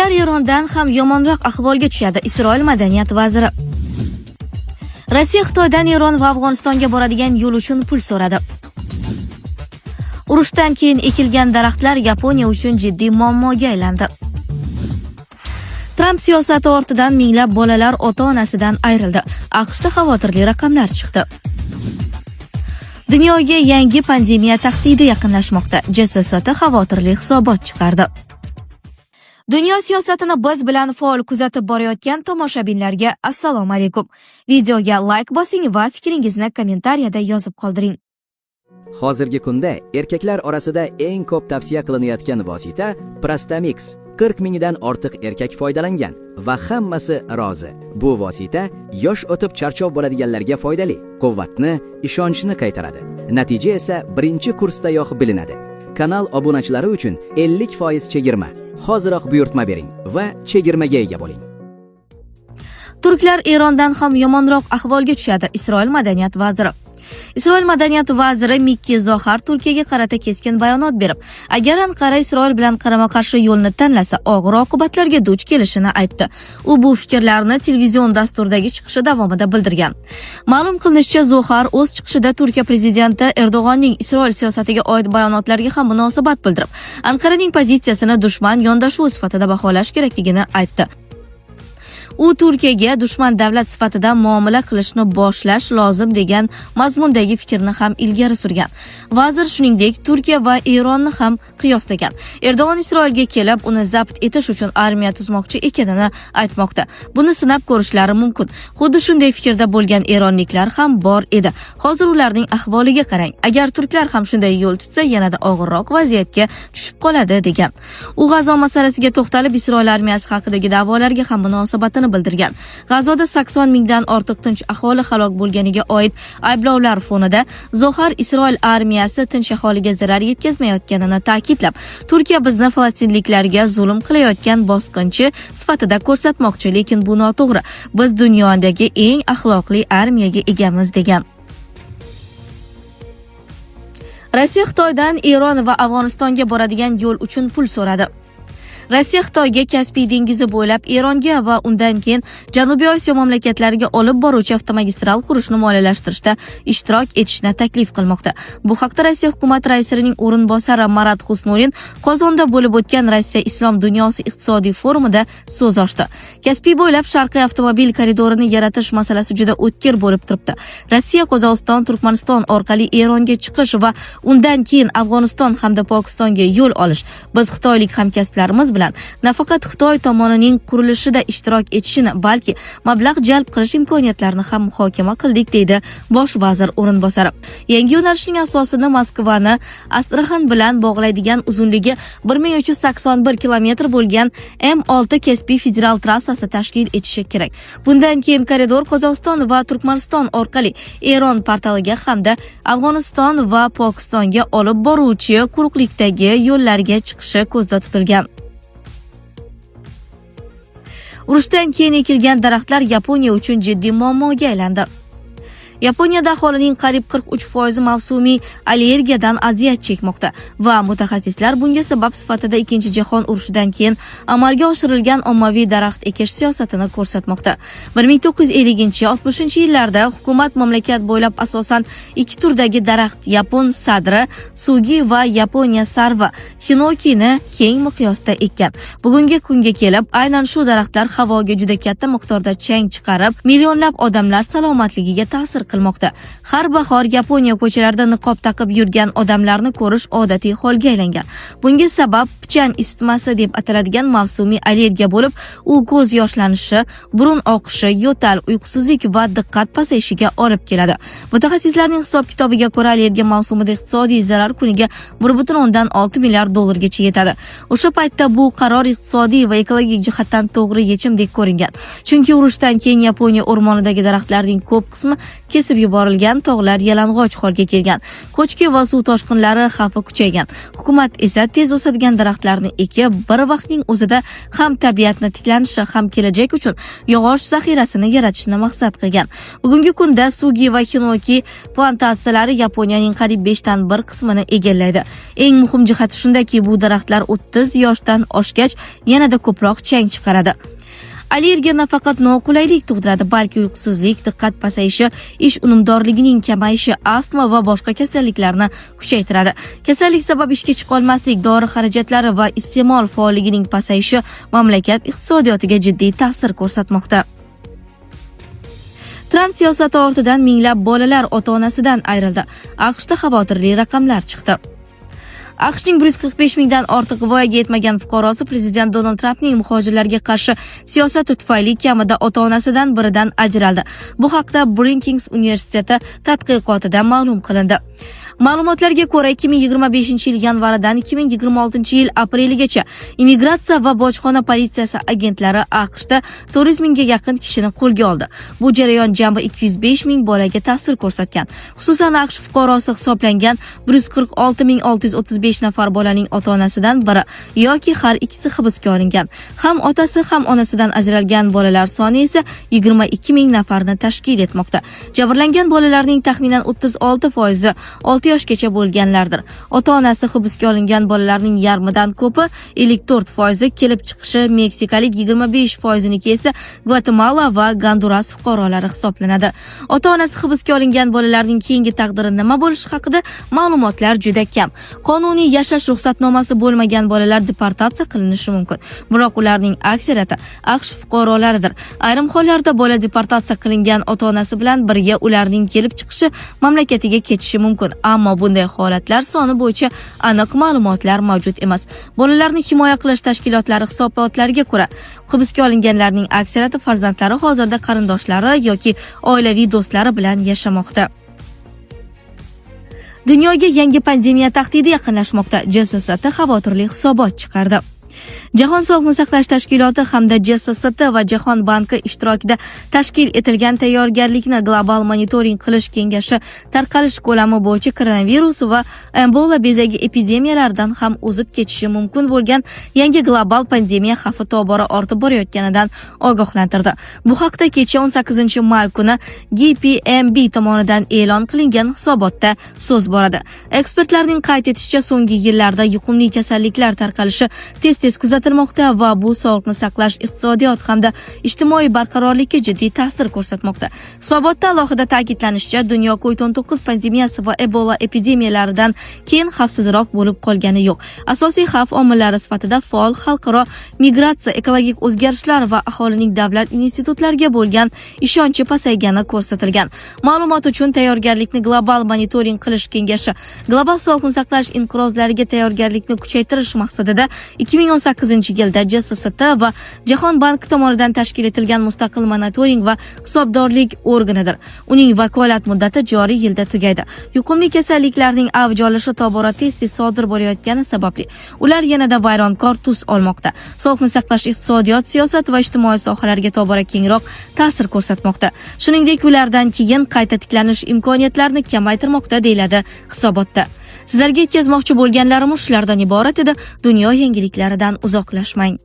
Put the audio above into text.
Turklar Erondan ham yomonroq ahvolga tushadi. Isroil madaniyat vaziri. Rossiya Xitoydan Eron va Afg'onistonga boradigan yo'l uchun pul so'radi. Urushdan keyin ekilgan daraxtlar Yaponiya uchun jiddiy muammoga aylandi. Tramp siyosati ortidan minglab bolalar ota-onasidan ayrildi. AQShda xavotirli raqamlar chiqdi. Dunyoga yangi pandemiya tahdidi yaqinlashmoqda. JSST xavotirli hisobot chiqardi. Dunyo siyosatini biz bilan faol kuzatib borayotgan tomoshabinlarga assalomu alaykum. Videoga like bosing va fikringizni kommentariyada yozib qoldiring. Hozirgi kunda erkaklar orasida eng ko'p tavsiya qilinayotgan vosita Prostamix. 40 mingdan ortiq erkak foydalangan va hammasi rozi. Bu vosita yosh o'tib charchoq bo'ladiganlarga foydali, quvvatni, ishonchni qaytaradi. Natija esa birinchi kursdayoq bilinadi. Kanal obunachilari uchun 50% chegirma. Hoziroq buyurtma bering va chegirmaga ega bo'ling. Turklar Erondan ham yomonroq ahvolga tushadi. Isroil madaniyat vaziri. Isroil madaniyat vaziri Mikki Zohar Turkiyaga qarata keskin bayonot berib, agar Anqara Isroil bilan qarama-qarshi yo'lni tanlasa, og'ir oqibatlarga duch kelishini aytdi. U bu fikrlarni televizion dasturdagi chiqishi davomida bildirgan. Ma'lum qilinishicha, Zohar o'z chiqishida Turkiya prezidenti Erdo'g'onning Isroil siyosatiga oid bayonotlariga ham munosabat bildirib, Anqaraning pozitsiyasini dushman yondashuv sifatida baholash kerakligini aytdi. U Turkiyaga dushman davlat sifatida muomala qilishni boshlash lozim degan mazmundagi fikrni ham ilgari surgan. Vazir shuningdek Turkiya va Eronni ham qiyoslagan. Erdo'g'on Isroilga kelib, uni zabt etish uchun armiya tuzmoqchi ekanini aytmoqda. Buni sinab ko'rishlari mumkin. Xuddi shunday fikrda bo'lgan eronliklar ham bor edi. Hozir ularning ahvoliga qarang. Agar turklar ham shunday yo'l tutsa, yanada og'irroq vaziyatga tushib qoladi degan. U G'azo masalasiga to'xtalib, Isroil armiyasi haqidagi da'volarga ham munosabatini bildirgan. G'azoda 80 mingdan ortiq tinch aholi halok bo'lganiga oid ayblovlar fonida Zohar Isroil armiyasi tinch aholiga zarar yetkazmayotganini ta'kidlab, Turkiya bizni falastinliklarga zulm qilayotgan bosqinchi sifatida ko'rsatmoqchi, lekin bu noto'g'ri. Biz dunyodagi eng axloqli armiyaga egamiz degan. Rossiya Xitoydan Eron va Afg'onistonga boradigan yo'l uchun pul so'radi. Rossiya Xitoyga Kaspiy dengizi bo'ylab Eronga va undan keyin Janubiy Osiyo mamlakatlariga olib boruvchi avtomagistral qurishni moliyalashtirishda ishtirok etishni taklif qilmoqda. Bu haqda Rossiya hukumat raisining o'rinbosari Marat Husnulin Qozonda bo'lib o'tgan Rossiya Islom dunyosi iqtisodiy forumida so'z ochdi. Kaspiy bo'ylab sharqiy avtomobil koridorini yaratish masalasi juda o'tkir bo'lib turibdi. Rossiya Qozog'iston, Turkmaniston orqali Eronga chiqish va undan keyin Afg'oniston hamda Pokistonga yo'l olish. Biz xitoylik hamkasblarimiz bilan nafaqat Xitoy tomonining qurilishida ishtirok etishini, balki mablag' jalb qilish imkoniyatlarini ham muhokama qildik, deydi bosh vazir o'rinbosari. Yangi yo'nalishning asosini Moskvani Astraxan bilan bog'laydigan uzunligi 1381 kilometr bo'lgan M6 Kaspiy federal trassasi tashkil etishi kerak. Bundan keyin koridor Qozog'iston va Turkmaniston orqali Eron portaliga hamda Afg'oniston va Pokistonga olib boruvchi quruqlikdagi yo'llarga chiqishi ko'zda tutilgan. Urushdan keyin ekilgan daraxtlar Yaponiya uchun jiddiy muammoga aylandi. Yaponiyada aholining qariyb 43% mavsumiy allergiyadan aziyat chekmoqda va mutaxassislar bunga sabab sifatida Ikkinchi jahon urushidan keyin amalga oshirilgan ommaviy daraxt ekish siyosatini ko'rsatmoqda. 1950-60 yillarda hukumat mamlakat bo'ylab asosan ikki turdagi daraxt Yapon sadri, sugi va Yaponiya sarva, hinokini keng miqyosda ekkan. Bugungi kunga kelib, aynan shu daraxtlar havoga juda katta miqdorda chang chiqarib, millionlab odamlar salomatligiga ta'sir qilmoqda. Har bahor Yaponiya ko'chalarida niqob taqib yurgan odamlarni ko'rish odatiy holga aylangan. Bunga sabab pichan isitmasi deb ataladigan mavsumiy allergiya bo'lib, u ko'z yoshlanishi, burun oqishi, yo'tal, uyqusizlik va diqqat pasayishiga olib keladi. Mutaxassislarning hisob-kitobiga ko'ra, allergiya mavsumida iqtisodiy zarar kuniga 1.6 milliard dollargacha yetadi. O'sha paytda bu qaror iqtisodiy va ekologik jihatdan to'g'ri yechimdek ko'ringan. Chunki urushdan keyin Yaponiya o'rmonidagi daraxtlarning ko'p qismi kesib yuborilgan, tog'lar yalang'och holga kelgan, ko'chki va suv toshqinlari xavfi kuchaygan. Hukumat esa tez o'sadigan daraxtlarni ekib, bir vaqtning o'zida ham tabiatni tiklanishi, ham kelajak uchun yog'och zaxirasini yaratishni maqsad qilgan. Bugungi kunda sugi va hinoki plantatsiyalari Yaponiyaning qariyb 5dan 1 qismini egallaydi. Eng muhim jihati shundaki, bu daraxtlar 30 yoshdan oshgach yanada ko'proq chang chiqaradi. Allergiya nafaqat noqulaylik tug'diradi, balki uyqusizlik, diqqat pasayishi, ish unumdorligining kamayishi, astma va boshqa kasalliklarni kuchaytiradi. Kasallik sabab ishga chiqa olmaslik, dori xarajatlari va iste'mol faolligining pasayishi mamlakat iqtisodiyotiga jiddiy ta'sir ko'rsatmoqda. Tramp siyosati ortidan minglab bolalar ota-onasidan ayrildi. AQShda xavotirli raqamlar chiqdi. AQShning 145 mingdan ortiq voyaga yetmagan fuqarosi prezident Donald Trampning muhojirlarga qarshi siyosati tufayli kamida ota-onasidan biridan ajraldi. Bu haqda Brookings universiteti tadqiqotida ma'lum qilindi. Ma'lumotlarga ko'ra, 2025-yil yanvaridan 2026-yil apreligacha immigratsiya va bojxona politsiyasi agentlari AQShda 400 mingga yaqin kishini qo'lga oldi. Bu jarayon jami 205 ming bolaga ta'sir ko'rsatgan. Xususan, AQSh fuqarosi hisoblangan 146,635 nafar bolaning ota-onasidan biri yoki har ikkisi hibsga olingan. Ham otasi, ham onasidan ajralgan bolalar soni esa 22 ming nafarni tashkil etmoqda. Jabrlangan bolalarning taxminan 36% 6 yoshgacha bo'lganlardir. Ota-onasi hibsga olingan bolalarning yarmidan ko'pi 54% kelib chiqishi meksikalik, 25%niki esa Gvatemala va Gonduras fuqarolari hisoblanadi. Ota-onasi hibsga olingan bolalarning keyingi taqdiri nima bo'lishi haqida ma'lumotlar juda kam. Qonuniy yashash ruxsatnomasi bo'lmagan bolalar deportatsiya qilinishi mumkin, biroq ularning aksariyati AQSh fuqarolaridir. Ayrim hollarda bola deportatsiya qilingan ota-onasi bilan birga ularning kelib chiqishi mamlakatiga ketishi mumkin. Ammo bunday holatlar soni bo'yicha aniq ma'lumotlar mavjud emas. Bolalarni himoya qilish tashkilotlari hisobotlariga ko'ra, hibsga olinganlarning aksariyati farzandlari hozirda qarindoshlari yoki oilaviy do'stlari bilan yashamoqda. Dunyoga yangi pandemiya tahdidi yaqinlashmoqda. JSST xavotirli hisobot chiqardi. Jahon Sog'liqni saqlash tashkiloti hamda JSST va Jahon banki ishtirokida tashkil etilgan tayyorgarlikni global monitoring qilish kengashi tarqalish ko'lami bo'yicha koronavirus va Ebola bezagi epidemiyalaridan ham o'zib ketishi mumkin bo'lgan yangi global pandemiya xavfi tobora ortib borayotganidan ogohlantirdi. Bu haqda kecha 18-may kuni GPMB tomonidan e'lon qilingan hisobotda so'z boradi. Ekspertlarning qayd etishicha, so'nggi yillarda yuqumli kasalliklar tarqalishi tez kuzatilmoqda va bu sog'liqni saqlash, iqtisodiyot hamda ijtimoiy barqarorlikka jiddiy ta'sir ko'rsatmoqda. Hisobotda alohida ta'kidlanishicha, dunyo COVID-19 pandemiyasi va Ebola epidemiyalaridan keyin xavfsizroq bo'lib qolgani yo'q. Asosiy xavf omillari sifatida faol xalqaro migratsiya, ekologik o'zgarishlar va aholining davlat institutlariga bo'lgan ishonchi pasaygani ko'rsatilgan. Ma'lumot uchun, tayyorgarlikni global monitoring qilish kengashi global sog'liqni saqlash inqirozlariga tayyorgarlikni kuchaytirish maqsadida 2018-yilda JSST va Jahon banki tomonidan tashkil etilgan mustaqil monitoring va hisobdorlik organidir. Uning vakolat muddati joriy yilda tugaydi. Yuqumli kasalliklarning avj olishi tobora tez sodir bo'layotgani sababli ular yanada vayronkor tus olmoqda. Sog'liqni saqlash, iqtisodiyot, siyosat va ijtimoiy sohalarga tobora kengroq ta'sir ko'rsatmoqda. Shuningdek, ulardan keyin qayta tiklanish imkoniyatlarini kamaytirmoqda, deyiladi hisobotda. Sizlarga yetkazmoqchi bo'lganlarimiz shulardan iborat edi. Dunyo yangiliklaridan uzoqlashmang.